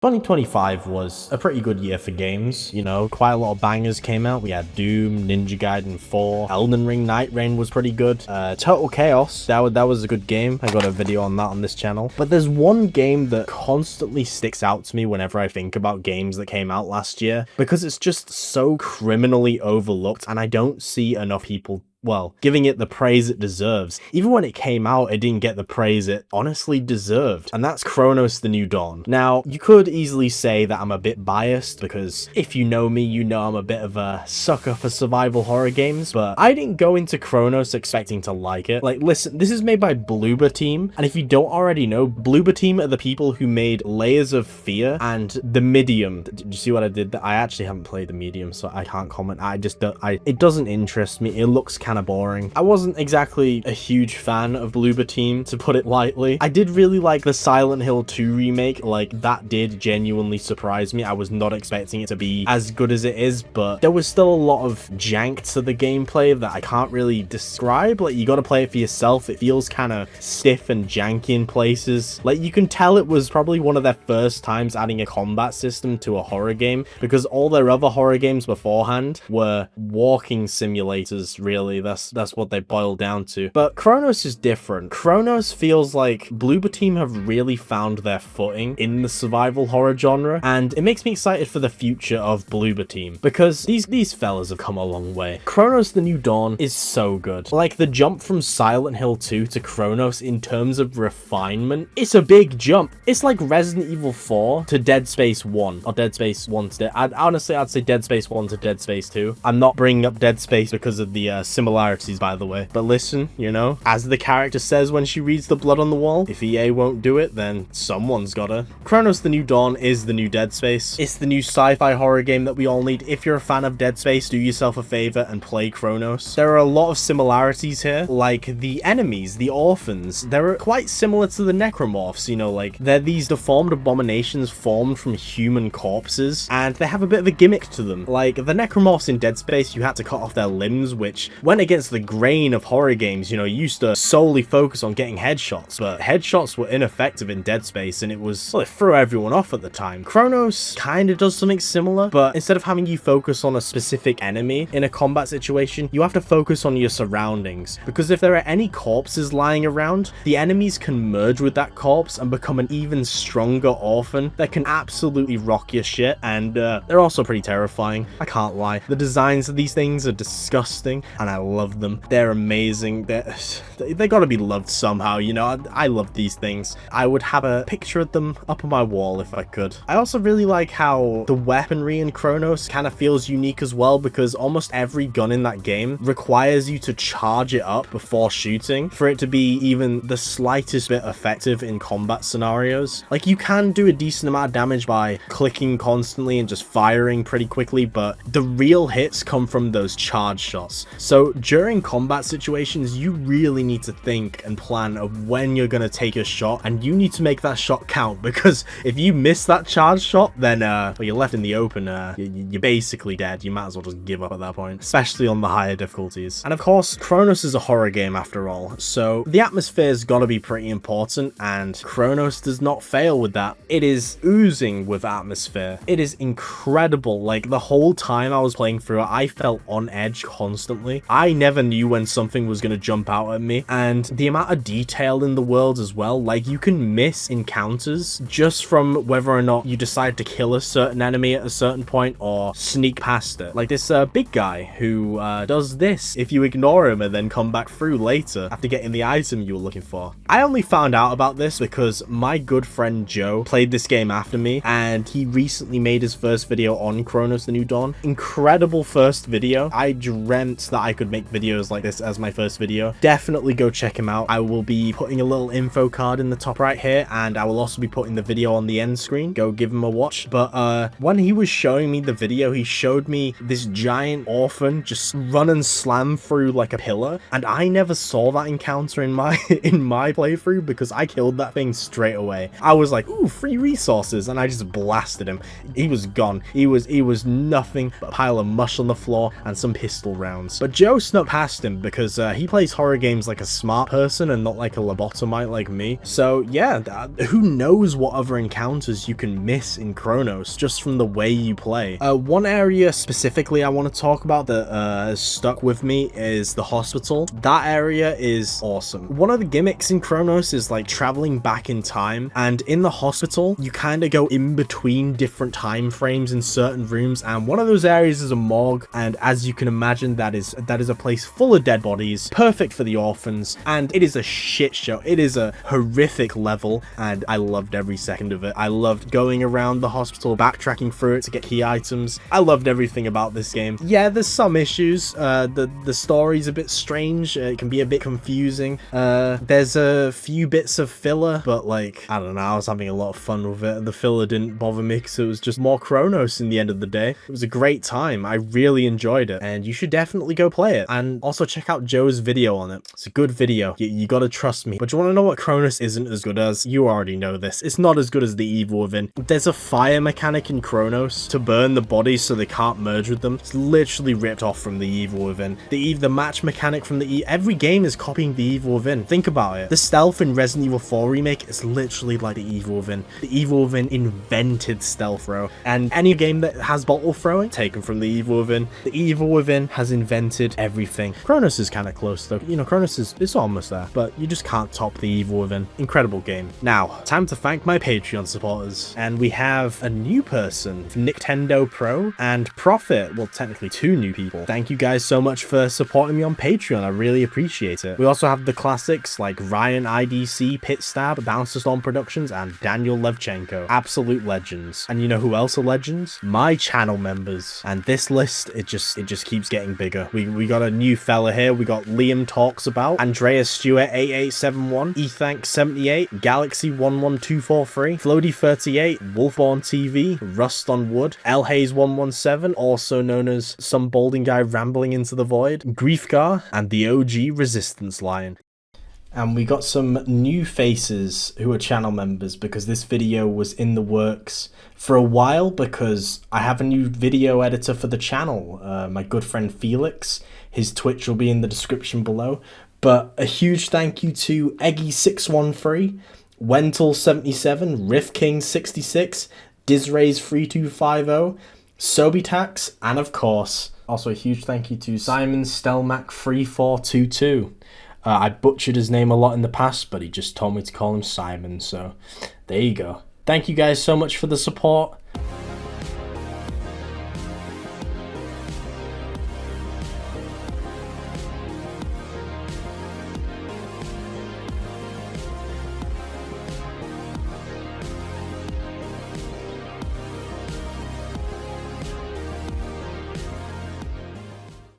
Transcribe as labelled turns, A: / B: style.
A: 2025 was a pretty good year for games, you know, quite a lot of bangers came out. We had Doom, Ninja Gaiden 4, Elden Ring Night Rain was pretty good, Total Chaos, that was a good game. I got a video on that on this channel. But there's one game that constantly sticks out to me whenever I think about games that came out last year, because it's just so criminally overlooked and I don't see enough people giving it the praise it deserves. Even when it came out, it didn't get the praise it honestly deserved, and that's Chronos: The New Dawn. Now, you could easily say that I'm a bit biased, because if you know me, you know I'm a bit of a sucker for survival horror games, but I didn't go into Chronos expecting to like it. Like, listen, this is made by Bloober Team, and if you don't already know, Bloober Team are the people who made Layers of Fear and The Medium. Did you see what I did? I actually haven't played The Medium, so I can't comment. It doesn't interest me. It looks kind of boring. I wasn't exactly a huge fan of Bloober Team, to put it lightly. I did really like the Silent Hill 2 remake. Like, that did genuinely surprise me. I was not expecting it to be as good as it is, but there was still a lot of jank to the gameplay that I can't really describe. Like, you gotta play it for yourself. It feels kind of stiff and janky in places. Like, you can tell it was probably one of their first times adding a combat system to a horror game, because all their other horror games beforehand were walking simulators, really. That's what they boil down to. But Chronos is different. Chronos feels like Bloober Team have really found their footing in the survival horror genre, and it makes me excited for the future of Bloober Team, because these fellas have come a long way. Chronos: The New Dawn is so good. Like, the jump from Silent Hill 2 to Chronos in terms of refinement, it's a big jump. It's like Resident Evil 4 to Dead Space 1, or Dead Space 1 to I'd say Dead Space 1 to Dead Space 2. I'm not bringing up Dead Space because of the similarities, by the way, but listen, you know, as the character says when she reads the blood on the wall, if EA won't do it, then someone's gotta. Chronos: The New Dawn is the new Dead Space. It's the new sci-fi horror game that we all need. If you're a fan of Dead Space, do yourself a favor and play Chronos. There are a lot of similarities here, like the enemies, the orphans. They're quite similar to the necromorphs, you know, like they're these deformed abominations formed from human corpses, and they have a bit of a gimmick to them. Like, the necromorphs in Dead Space, you had to cut off their limbs, which went against the grain of horror games. You know, you used to solely focus on getting headshots, but headshots were ineffective in Dead Space, and it threw everyone off at the time. Chronos kind of does something similar, but instead of having you focus on a specific enemy in a combat situation, you have to focus on your surroundings, because if there are any corpses lying around, the enemies can merge with that corpse and become an even stronger orphan that can absolutely rock your shit, and they're also pretty terrifying. I can't lie. The designs of these things are disgusting, and I love them. They're amazing. They gotta be loved somehow, you know. I love these things. I would have a picture of them up on my wall if I could. I also really like how the weaponry in Chronos kind of feels unique as well, because almost every gun in that game requires you to charge it up before shooting for it to be even the slightest bit effective in combat scenarios. Like, you can do a decent amount of damage by clicking constantly and just firing pretty quickly, but the real hits come from those charge shots. So during combat situations, you really need to think and plan of when you're going to take a shot, and you need to make that shot count, because if you miss that charge shot, then you're left in the open. You're basically dead. You might as well just give up at that point, especially on the higher difficulties. And of course, Chronos is a horror game after all, so the atmosphere's got to be pretty important, and Chronos does not fail with that. It is oozing with atmosphere. It is incredible. Like, the whole time I was playing through it, I felt on edge constantly. I never knew when something was going to jump out at me, and the amount of detail in the world as well. Like, you can miss encounters just from whether or not you decide to kill a certain enemy at a certain point or sneak past it. Like this big guy who does this if you ignore him and then come back through later after getting the item you were looking for. I only found out about this because my good friend Joe played this game after me, and he recently made his first video on Chronos: The New Dawn. Incredible first video. I dreamt that I could make videos like this as my first video. Definitely go check him out. I will be putting a little info card in the top right here, and I will also be putting the video on the end screen. Go give him a watch. But when he was showing me the video, he showed me this giant orphan just run and slam through like a pillar, and I never saw that encounter in my playthrough, because I killed that thing straight away. I was like, ooh, free resources, and I just blasted him. He was gone. He was nothing but a pile of mush on the floor and some pistol rounds. But Joe snuck past him because he plays horror games like a smart person and not like a lobotomite like me. So yeah, who knows what other encounters you can miss in Chronos just from the way you play. One area specifically I want to talk about that has stuck with me is the hospital. That area is awesome. One of the gimmicks in Chronos is like traveling back in time, and in the hospital you kind of go in between different time frames in certain rooms, and one of those areas is a morgue, and as you can imagine, that is a place full of dead bodies, perfect for the orphans, and it is a shit show. It is a horrific level, and I loved every second of it. I loved going around the hospital, backtracking through it to get key items. I loved everything about this game. Yeah, there's some issues. The story's a bit strange. It can be a bit confusing. There's a few bits of filler, but like, I don't know, I was having a lot of fun with it. The filler didn't bother me because it was just more Chronos in the end of the day. It was a great time. I really enjoyed it, and you should definitely go play it. And also check out Joe's video on it. It's a good video. You gotta trust me. But you want to know what Chronos isn't as good as? You already know this. It's not as good as the Evil Within. There's a fire mechanic in Chronos to burn the bodies so they can't merge with them. It's literally ripped off from the Evil Within. The match mechanic from every game is copying the Evil Within. Think about it. The stealth in Resident Evil 4 Remake is literally like the Evil Within. The Evil Within invented stealth throw, and any game that has bottle throwing, taken from the Evil Within. The Evil Within has invented everything. Chronos is kind of close though. You know, Chronos is almost there, but you just can't top the Evil Within. Incredible game. Now, time to thank my Patreon supporters, and we have a new person, Nintendo Pro, and Profit. Well, technically two new people. Thank you guys so much for supporting me on Patreon. I really appreciate it. We also have the classics like Ryan IDC, Pitstab, Bouncer Storm Productions, and Daniel Levchenko. Absolute legends. And you know who else are legends? My channel members. And this list, it just keeps getting bigger. We got a new fella here. We got Liam Talks About, Andreas Stewart 8871, Ethank 78, Galaxy 11243, Floaty 38, Wolfborn TV, Rust on Wood, L Hayes 117, also known as Some Balding Guy Rambling Into the Void, Griefgar, and the OG Resistance Lion. And we got some new faces who are channel members because this video was in the works for a while because I have a new video editor for the channel, my good friend Felix. His Twitch will be in the description below. But a huge thank you to Eggy613, Wentel77, RiffKing66, Dizrays3250, Sobitax, and of course, also a huge thank you to Simon Stelmack3422. I butchered his name a lot in the past, but he just told me to call him Simon, so there you go. Thank you guys so much for the support.